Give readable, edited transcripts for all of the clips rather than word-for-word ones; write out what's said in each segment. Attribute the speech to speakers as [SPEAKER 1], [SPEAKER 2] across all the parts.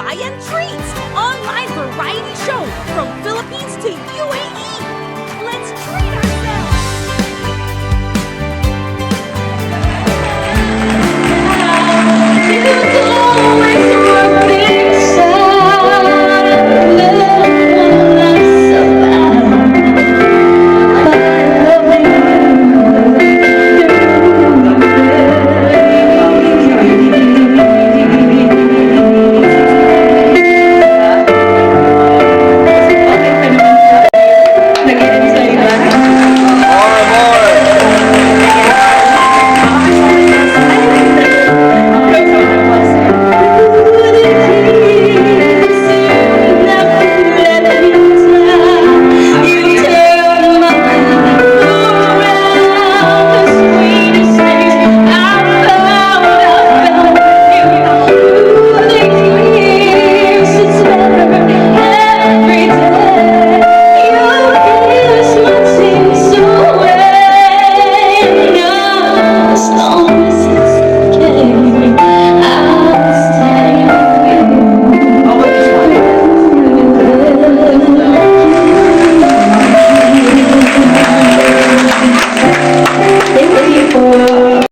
[SPEAKER 1] Kabayan Treats, online variety show from Philippines to UAE. Let's treat ourselves.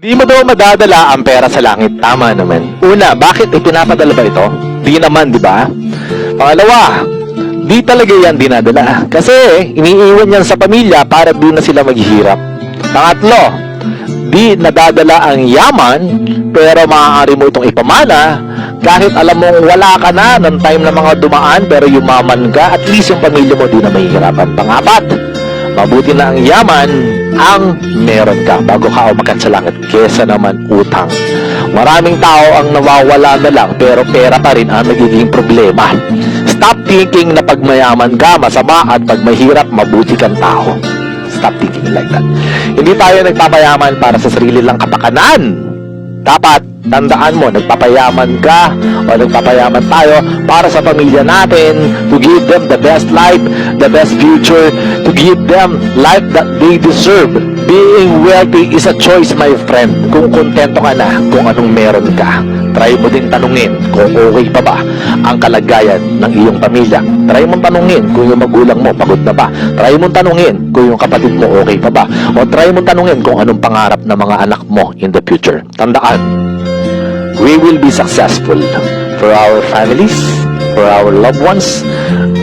[SPEAKER 2] Di mo daw madadala ang pera sa langit. Tama naman. Una, bakit ipinapadala ba ito? Di naman, di ba? Pangalawa, di talaga yan dinadala. Kasi iniiwan yan sa pamilya para di na sila maghihirap. Pangatlo, di nadadala ang yaman, pero maaari mo itong ipamana kahit alam mong wala ka na ng time na mga dumaan, pero yumaman ka, at least yung pamilya mo di na mahihirapan. Pangapat, mabuti na ang yaman ang meron ka bago ka umakyat sa langit kesa naman utang. Maraming tao ang nawawala na lang pero pera pa rin ang nagiging problema. Stop thinking na pag mayaman ka, masama, at pag mahirap, mabuti kang tao. Stop thinking like that. Hindi tayo nagpapayaman para sa sarili lang kapakanan. Dapat tandaan mo, nagpapayaman ka o nagpapayaman tayo para sa pamilya natin, to give them the best life, the best future, to give them life that they deserve. Being wealthy is a choice, my friend. Kung kontento ka na kung anong meron ka, try mo din tanungin kung okay pa ba ang kalagayan ng iyong pamilya. Try mong tanungin kung yung magulang mo pagod na ba. Try mong tanungin kung yung kapatid mo okay pa ba. O try mong tanungin kung anong pangarap ng mga anak mo in the future. Tandaan, we will be successful for our families, for our loved ones,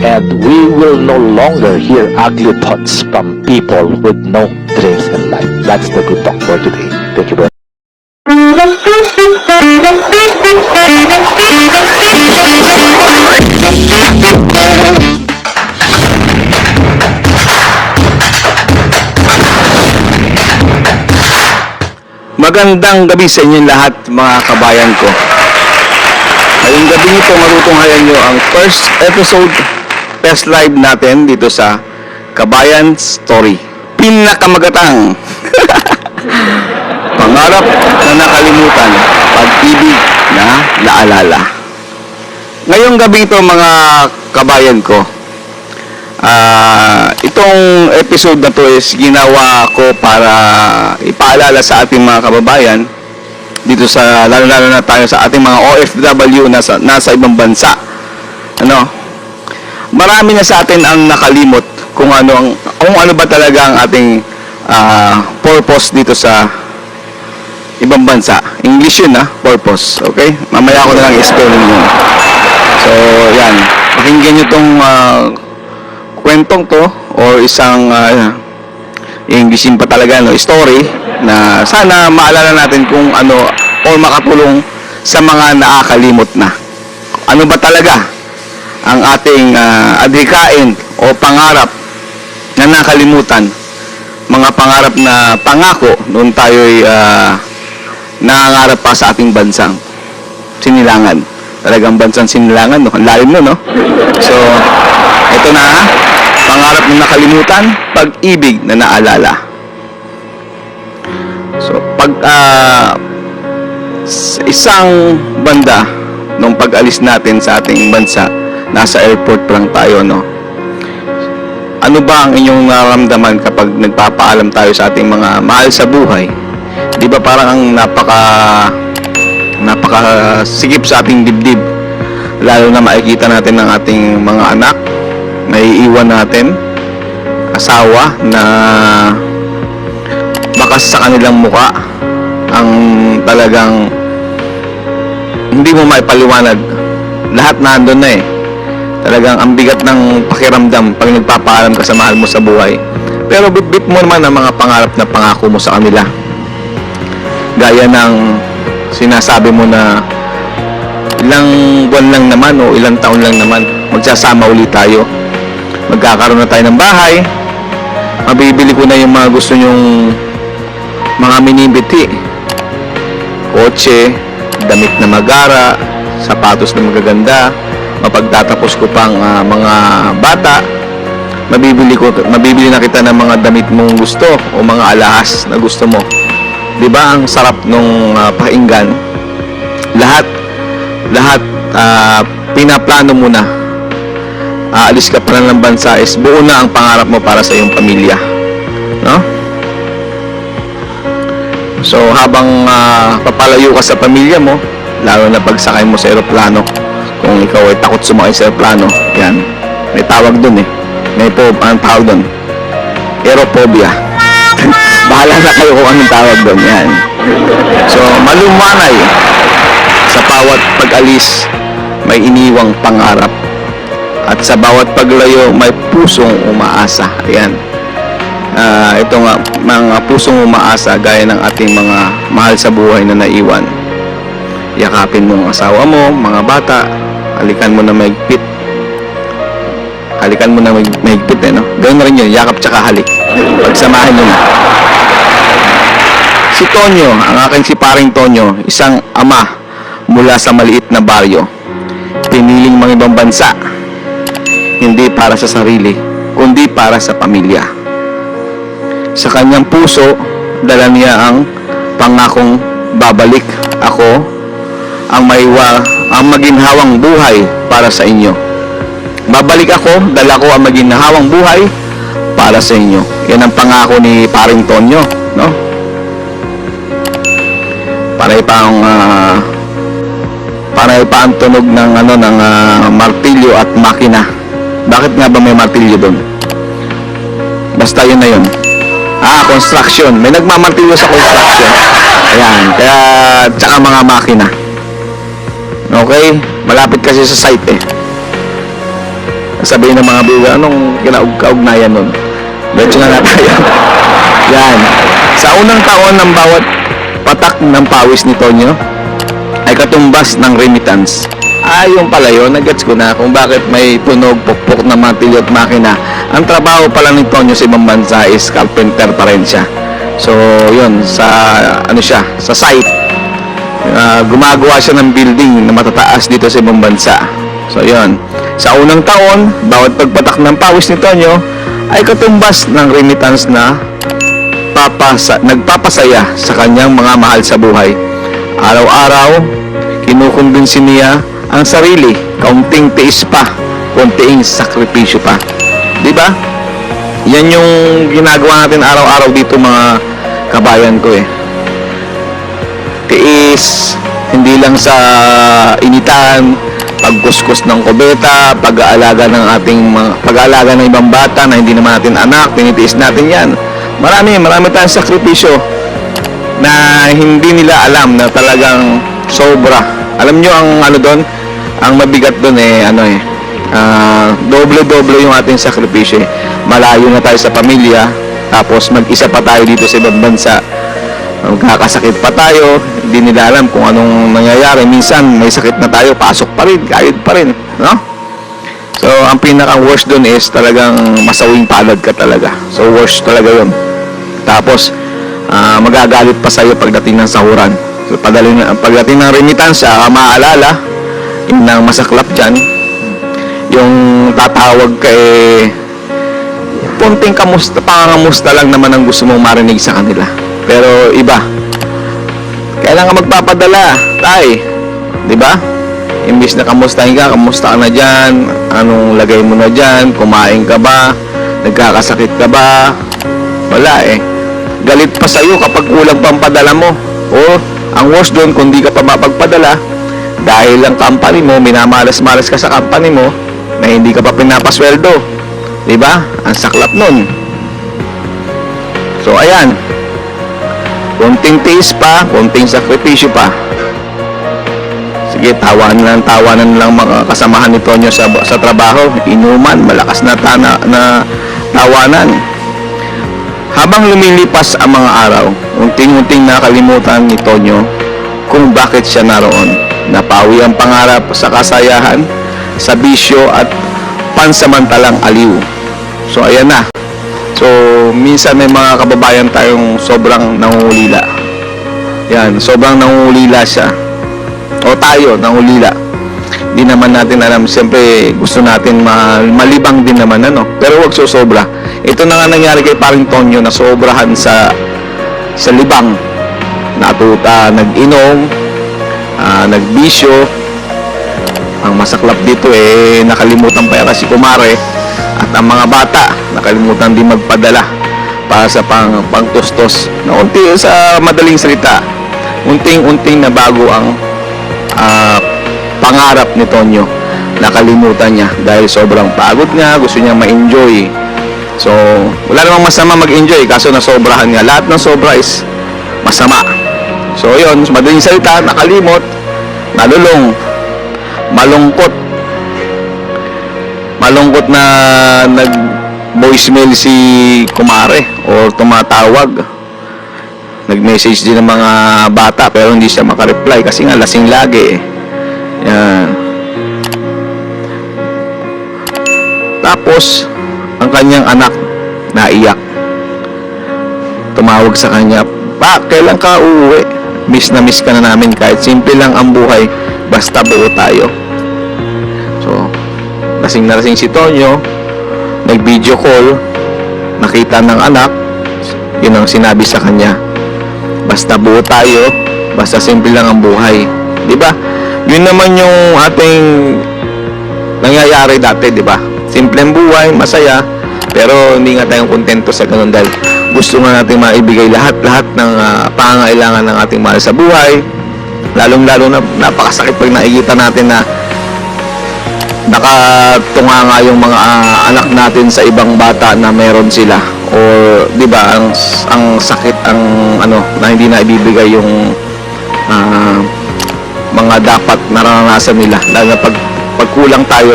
[SPEAKER 2] and we will no longer hear ugly thoughts from people with no dreams in life. That's the good talk for today. Thank you very much.
[SPEAKER 3] Magandang gabi sa inyong lahat, mga kabayan ko. Ngayong gabi nito, marutunghayan nyo ang first episode, test live natin dito sa Kabayan Story. Pinakamagatang pangarap na nakalimutan, pag-ibig na naalala. Ngayong gabi ito, mga kabayan ko, itong episode na to is ginawa ko para ipaalala sa ating mga kababayan dito sa, lalo-lalo na tayo sa ating mga OFW nasa ibang bansa. Marami na sa atin ang nakalimot kung ano ba talaga ang ating purpose dito sa ibang bansa. English yun, purpose. Okay? Mamaya ko na lang explain yun. So, yan. Pakinggan nyo tong kwentong to or isang Englishin pa talaga, story na sana maalala natin kung ano o makatulong sa mga nakakalimot na. Ano ba talaga ang ating adhikain o pangarap na nakalimutan? Mga pangarap na pangako noon tayo'y nangangarap pa sa ating bansang sinilangan. Talagang bansang sinilangan, no? Ang lalim no? So, ito na, pangarap na nakalimutan, pag-ibig na naalala. So, pag isang banda nung pag-alis natin sa ating bansa, nasa airport pa lang tayo, no? Ano ba ang inyong nararamdaman kapag nagpapaalam tayo sa ating mga mahal sa buhay? Di ba parang ang napaka sikip sa ating dibdib lalo na makikita natin ng ating mga anak na iiwan natin, asawa na bakas sa kanilang muka ang talagang hindi mo maipaliwanag. Lahat nandun na eh. Talagang ang bigat ng pakiramdam pag nagpapaalam ka sa mahal mo sa buhay. Pero bit-bit mo naman ang mga pangarap na pangako mo sa kanila. Gaya ng sinasabi mo na ilang buwan lang naman o ilang taon lang naman magsasama ulit tayo. Magkakaroon na tayo ng bahay. Mabibili ko na yung mga gusto nyong mga minibiti. Kotse, damit na magara, sapatos na magaganda. Mapagtatapos ko pang mga bata, mabibili na kita ng mga damit mong gusto o mga alahas na gusto mo. 'Di ba ang sarap nung pakinggan? Lahat pinaplano mo na. Aalis ka pa lang ng bansa is buo na ang pangarap mo para sa iyong pamilya, no? So habang papalayo ka sa pamilya mo, lalo na pagsakay mo sa eroplano, kung ikaw ay takot sumakay sa eroplano, yan, may tawag dun eh. Ang tawag dun, aerophobia. Bahala na kayo kung anong tawag dun, yan. So, malumanay sa bawat pag-alis, may iniwang pangarap. At sa bawat paglayo, may pusong umaasa. Ayan. Ito nga, mga pusong umaasa, gaya ng ating mga mahal sa buhay na naiwan. Yakapin mo ang asawa mo, mga bata, halikan mo na mahigpit. Halikan mo na mahigpit eh, no? Gawin na rin yun, yakap tsaka halik. Pagsamahin mo na. Si Tonyo, ang aking si paring Tonyo, isang ama mula sa maliit na baryo. Piniling mga ibang bansa, hindi para sa sarili, kundi para sa pamilya. Sa kanyang puso, dala niya ang pangakong babalik ako ang maginhawang buhay para sa inyo. Babalik ako, dala ko ang maginhawang buhay para sa inyo. Yan ang pangako ni paring Tonyo, no? Panay pa ang tunog ng martilyo at makina. Bakit nga ba may martilyo doon? Basta yun na yun. Construction. May nagmamartilyo sa construction. Ayan. Kaya, tsaka mga makina. Okay? Malapit kasi sa site eh. Sabihin ng mga biga, anong kaugnayan nun? Let's na tayo. Yan. Sa unang taon ng bawat patak ng pawis ni Tonyo ay katumbas ng remittance. Yung pala yun, nagets ko na kung bakit may tunog, pukpok na martilyo at makina. Ang trabaho pala ni Tonyo sa ibang bansa is carpenter pa rin siya. So, yun, sa site, gumagawa siya ng building na matataas dito sa ibang bansa. So, yun. Sa unang taon, bawat pagpatak ng pawis ni Tonyo ay katumbas ng remittance na nagpapasaya sa kanyang mga mahal sa buhay. Araw-araw, kinukumbinsi niya ang sarili, kaunting tiis pa, kunting sakripisyo pa. Di ba? Yan yung ginagawa natin araw-araw dito mga kabayan ko eh. Tiis, hindi lang sa initan, pagkuskus ng kubeta, pag-aalaga ng ibang bata na hindi naman natin anak, tinitiis natin yan. Marami tayong sakripisyo na hindi nila alam na talagang sobra. Alam nyo ang doon, ang mabigat doon doble-doble yung ating sakripisyo. Malayo na tayo sa pamilya, tapos mag-isa pa tayo dito sa ibang bansa. Magkakasakit pa tayo, hindi nila alam kung anong nangyayari. Minsan may sakit na tayo, pasok pa rin, kahit pa rin, no? So, ang pinaka-worst doon is talagang masawing palad ka talaga. So, worst talaga yun. Tapos, magagalit pa sa'yo pagdating ng sahuran. So, pagdating ng remittance, maaalala, yun ang masaklap dyan, yung tatawag ka punting pangangamusta lang naman ang gusto mong marinig sa kanila. Pero iba, kailangan magpapadala, tay, di ba? Imbis na kamustahin ka, kamusta ka na dyan, anong lagay mo na dyan, kumain ka ba, nagkakasakit ka ba, wala eh. Galit pa sa'yo kapag kulang pa ang padala mo. O, ang worst doon, kung di ka pa mapagpadala, dahil ang company mo, minamalas-malas ka sa company mo, na hindi ka pa pinapasweldo. Diba? Ang saklap nun. So, ayan. Konting tiis pa, konting sakripisyo pa. Sige, tawanan lang mga kasamahan ni Tonyo sa trabaho. Inuman, malakas na tawanan. Habang lumilipas ang mga araw, unting-unting nakalimutan ni Tonyo kung bakit siya naroon. Napawi ang pangarap sa kasayahan, sa bisyo at pansamantalang aliw. So, ayan na. So, minsan may mga kababayan tayong sobrang nangungulila. Yan, sobrang nangungulila siya. O tayo, nangulila. Di naman natin alam. Siyempre, gusto natin malibang din naman, ano. Pero wag sosobra. Ito na nga nangyari kay paring Tonyo na sobrahan sa libang. Nag-inom, nagbisyo. Ang masaklap dito nakalimutan pa yata si kumare. At ang mga bata, nakalimutan din magpadala para sa pangtustos. Na unti sa madaling salita, unting-unting na bago ang pangarap ni Tonyo. Nakalimutan niya dahil sobrang pagod niya, gusto niya ma-enjoy. So, wala namang masama mag-enjoy kaso nasobrahan niya. Lahat ng sobra is masama. So, yun, sa madaling salita, nakalimot, nalulong, malungkot na nag-voicemail si kumare o tumatawag. Nag-message din ng mga bata pero hindi siya makareply kasi nga lasing lagi Yan. Tapos ang kanyang anak naiyak. Tumawag sa kanya, "Pa, kailan ka uuwi? Miss na miss ka na namin kahit simple lang ang buhay basta buo tayo." So, lasing na lasing si Tonyo, nag-video call, nakita ng anak, yun ang sinabi sa kanya, basta buo tayo, basta simple lang ang buhay. Diba? Yun naman yung ating nangyayari dati, diba? Simpleng buhay, masaya, pero hindi nga tayong kontento sa ganun dahil gusto nga natin maibigay lahat ng pangangailangan ng ating mahal sa buhay. Lalong-lalo na napakasakit pag nakikita natin na nakatunga nga yung mga anak natin sa ibang bata na meron sila or 'di ba ang sakit na hindi na ibibigay yung mga dapat naranasan nila lalo na pag kulang tayo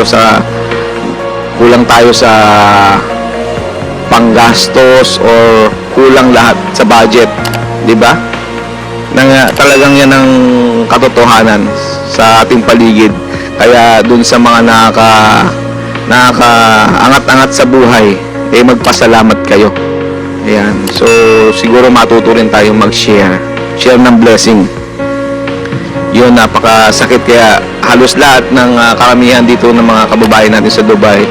[SPEAKER 3] sa panggastos or kulang lahat sa budget, 'di ba? Talagang yan ang katotohanan sa ating paligid. Kaya dun sa mga nakakaangat-angat sa buhay, magpasalamat kayo. Ayan. So, siguro matuto rin tayong mag-share. Share ng blessing. Yun, napakasakit. Kaya halos lahat ng karamihan dito ng mga kababayan natin sa Dubai,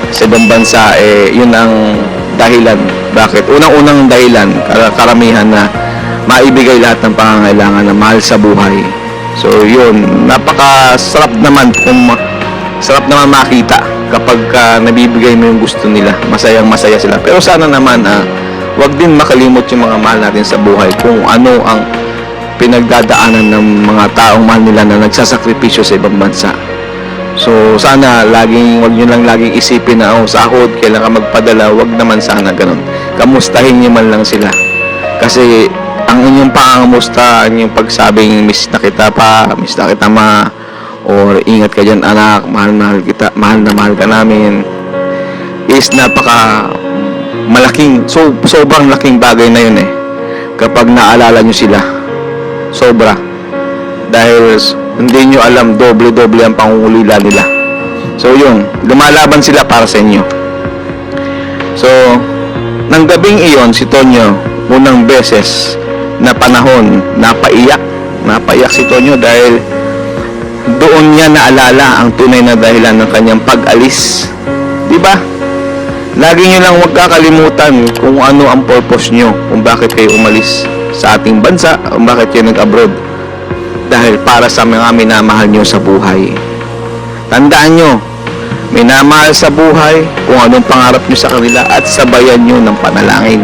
[SPEAKER 3] sa ibang bansa, yun ang dahilan. Bakit? Unang-unang dahilan, karamihan na maibigay lahat ng pangangailangan na mahal sa buhay. So yun, napakasarap naman sarap naman makita kapag nabibigay mo yung gusto nila, masayang masaya sila. Pero sana naman wag din makalimot yung mga mahal natin sa buhay kung ano ang pinagdadaanan ng mga taong mahal nila na nagsasakripisyo sa ibang bansa. So sana wag nyo lang laging isipin na sahod, kailan ka magpadala, wag naman sana ganun. Kamustahin nyo man lang sila. Kasi ang inyong pangangamusta, ang inyong pagsabing miss na kita pa, miss na kita ma, or ingat ka dyan anak, mahal na mahal ka namin, is sobrang laking bagay na yun kapag naalala nyo sila. Sobra. Dahil hindi nyo alam, doble-doble ang pangungulila nila. So yun, lumalaban sila para sa inyo. So, nang gabing iyon, si Tonyo, unang beses na panahon, napaiyak si Tonyo dahil doon niya naalala ang tunay na dahilan ng kanyang pag-alis. Diba? Lagi nyo lang huwag kakalimutan kung ano ang purpose nyo, kung bakit kayo umalis sa ating bansa, kung bakit kayo nag-abroad. Dahil para sa mga minamahal nyo sa buhay. Tandaan nyo, minamahal sa buhay kung anong pangarap nyo sa kanila at sabayan nyo ng panalangin.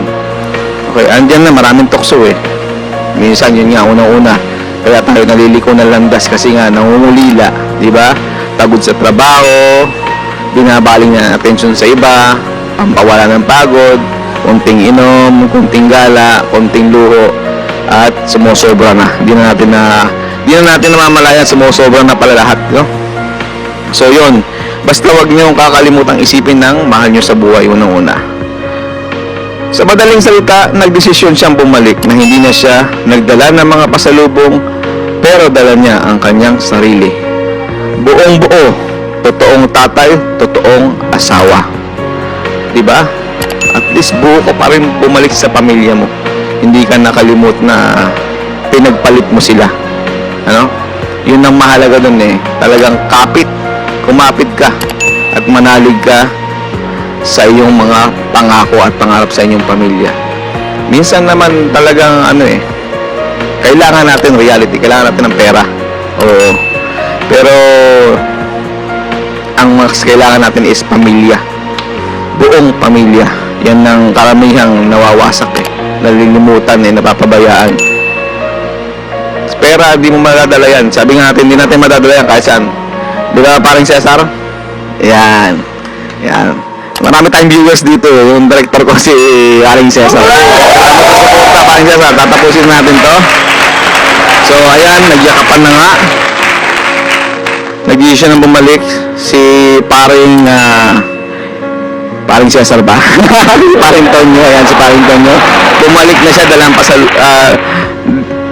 [SPEAKER 3] Okay, andyan na maraming tukso Minsan yun nga, unang-una, Kaya tayo naliliko ng landas kasi nga nangungulila, di ba? Pagod sa trabaho, binabaling na atensyon sa iba, pampawala ng pagod, konting inom, konting gala, konting luho, at sumusobra na. Di na natin namamalayan, sumusobra na pala lahat, no? So yun, basta wag niyong kakalimutan isipin ng mahal niyo sa buhay unang-una. Sa madaling salita, nagdesisyon siyang bumalik na hindi na siya nagdala ng mga pasalubong, pero dala niya ang kanyang sarili. Buong buo, totoong tatay, totoong asawa. Diba? At least buo ko pa rin bumalik sa pamilya mo. Hindi ka nakalimot na pinagpalit mo sila. Ano? Yun ang mahalaga dun eh. Talagang kumapit ka at manalig ka sa iyong mga pangako at pangarap sa inyong pamilya. Minsan naman talagang kailangan natin reality, kailangan natin ng pera. Oo. Pero ang mas kailangan natin is pamilya. Buong pamilya. Yan ang karamihang nawawasak nalilimutan napapabayaan. Pera, di mo madadala yan. Sabi nga natin, hindi natin madadala yan kahit saan. Di ba parang Cesar? Yan. Marami tayong viewers dito. Yung director ko si Aling Cesar. Paring Cesar, tatapusin natin to. So, ayan, nagyakapan na nga. Nag-i-issue nang bumalik si paring Cesar ba? Paring Tonyo, ayan si paring Tonyo. Bumalik na siya,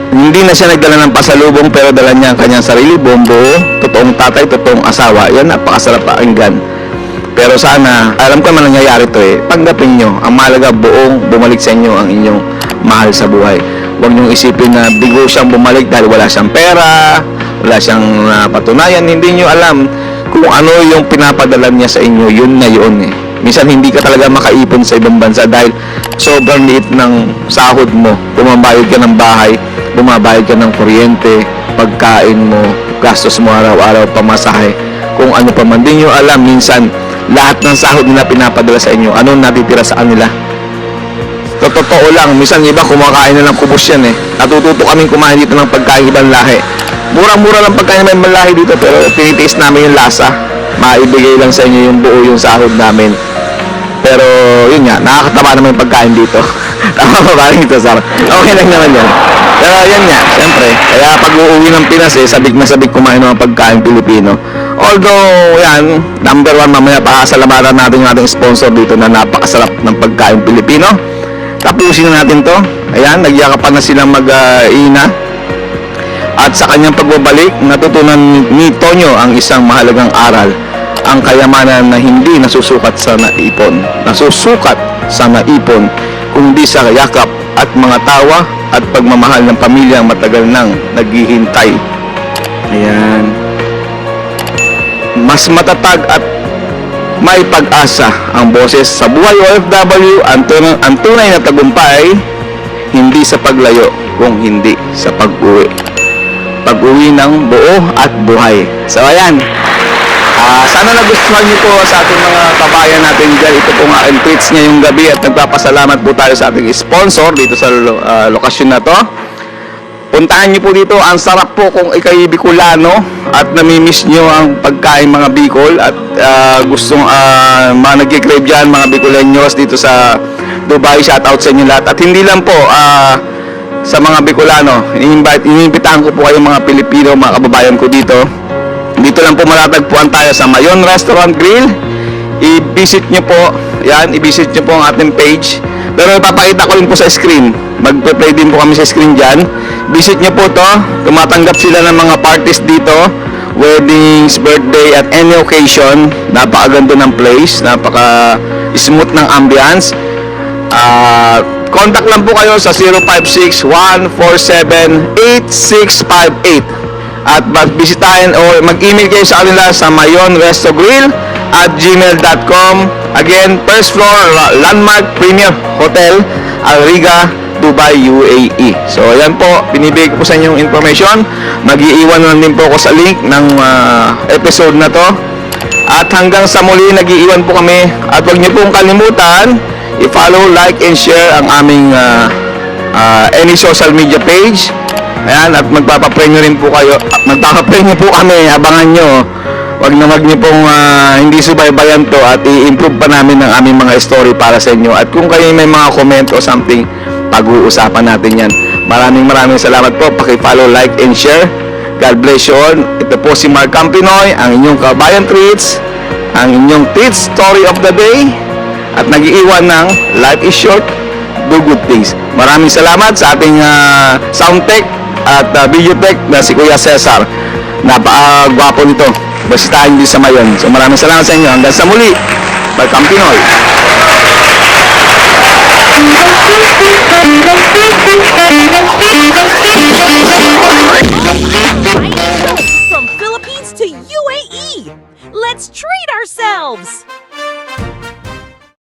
[SPEAKER 3] hindi na siya nagdala ng pasalubong, pero dala niya ang kanyang sarili, buong buo, totoong tatay, totoong asawa. Yan, napakasarap pakinggan. Pero sana, alam ko naman nangyayari to tanggapin nyo. Ang mahalaga, buong bumalik sa inyo ang inyong mahal sa buhay. Huwag nyong isipin na bigo siyang bumalik dahil wala siyang pera, wala siyang patunayan. Hindi nyo alam kung ano yung pinapadala niya sa inyo. Yun na yun Minsan hindi ka talaga makaipon sa ibang bansa dahil sobrang liit ng sahod mo. Bumabayad ka ng bahay, bumabayad ka ng kuryente, pagkain mo, gastos mo araw-araw, pamasahe, kung ano pa man. Di nyo alam minsan lahat ng sahod nila pinapadala sa inyo, ano natitira sa kanila. Totoo lang, minsan iba kumakain na ng kubos yan Natututo kaming kumain dito ng pagkain ibang lahi. Murang-mura lang pagkain ng ibang lahi dito, pero tinitiis namin yung lasa. Maibigay lang sa inyo yung buo yung sahod namin. Pero yun nga, nakakataba naman yung pagkain dito. Tama ba ba ito, Sar? Okay lang naman yan. Pero yan nga, siyempre. Kaya pag uuwi ng Pinas sabik na sabik kumain ng pagkain Pilipino. Although, yan, number 1, mamaya pasalamatan natin yung ating sponsor dito na napakasarap ng pagkain Pilipino. Tapusin na natin to. Ayan, nagyakapan na silang mag-ina. At sa kanyang pagbabalik, natutunan ni Tonyo ang isang mahalagang aral. Ang kayamanan na hindi nasusukat sa naipon. Nasusukat sa naipon, kundi sa yakap at mga tawa at pagmamahal ng pamilyang matagal nang naghihintay. Ayan. Mas matatag at may pag-asa ang boses sa buhay OFW. Ang tunay na tagumpay, hindi sa paglayo, kung hindi sa pag-uwi. Pag-uwi ng buo at buhay. So, ayan. Sana nagustuhan niyo po sa ating mga kabayan natin dyan. Ito po nga ang tweets ngayong gabi at nagpapasalamat po tayo sa ating sponsor dito sa lokasyon na to. Puntahan niyo po dito. Ang sarap po kung ikay Bicolano at namimiss niyo ang pagkain mga Bicol at gustong mga nag-crave dyan, mga Bicoleños dito sa Dubai. Shout out sa inyo lahat. At hindi lang po sa mga Bicolano, iniimbitahan ko po kayong mga Pilipino, mga kababayan ko dito. Dito lang po matatagpuan tayo sa Mayon Restaurant Grill. I-visit nyo po, i-visit nyo po ang ating page. Pero ipapakita ko rin po sa screen. Mag-play din po kami sa screen dyan. Visit nyo po to. Tumatanggap sila ng mga parties dito. Weddings, birthday, at any occasion. Napakaganda ng place. Napaka-smooth ng ambience. Contact lang po kayo sa 056-147-8658. At magbisitahin o mag-email kayo sa kanila sa mayonrestogrill@gmail.com. Again, first floor, Landmark Premier Hotel, Al Riga, Dubai, UAE. So, ayan po, binibigay ko po sa inyong information. Mag-iiwan na din po ako sa link ng episode na to. At hanggang sa muli, nag-iiwan po kami. At huwag niyo pong kalimutan, i-follow, like, and share ang aming any social media page. Ayan, at magpapapremyo rin po kayo. Magpapapremyo po kami, abangan nyo. Wag niyo pong hindi subaybayan to at i-improve pa namin ang aming mga story para sa inyo. At kung kayo may mga comment o something, pag-uusapan natin yan. Maraming salamat po. Paki-follow, like, and share. God bless you all. Ito po si Mark Campinoy, ang inyong Kabayan Treats, ang inyong Treats Story of the Day, at nag-iiwan ng Life is Short, Do Good Things. Maraming salamat sa ating sound tech at video tech na si Kuya Cesar. Napakagwapo nito. Basta hindi sa mayon. So maraming salamat sa inyo. Hanggang sa muli. Mark Campinoy.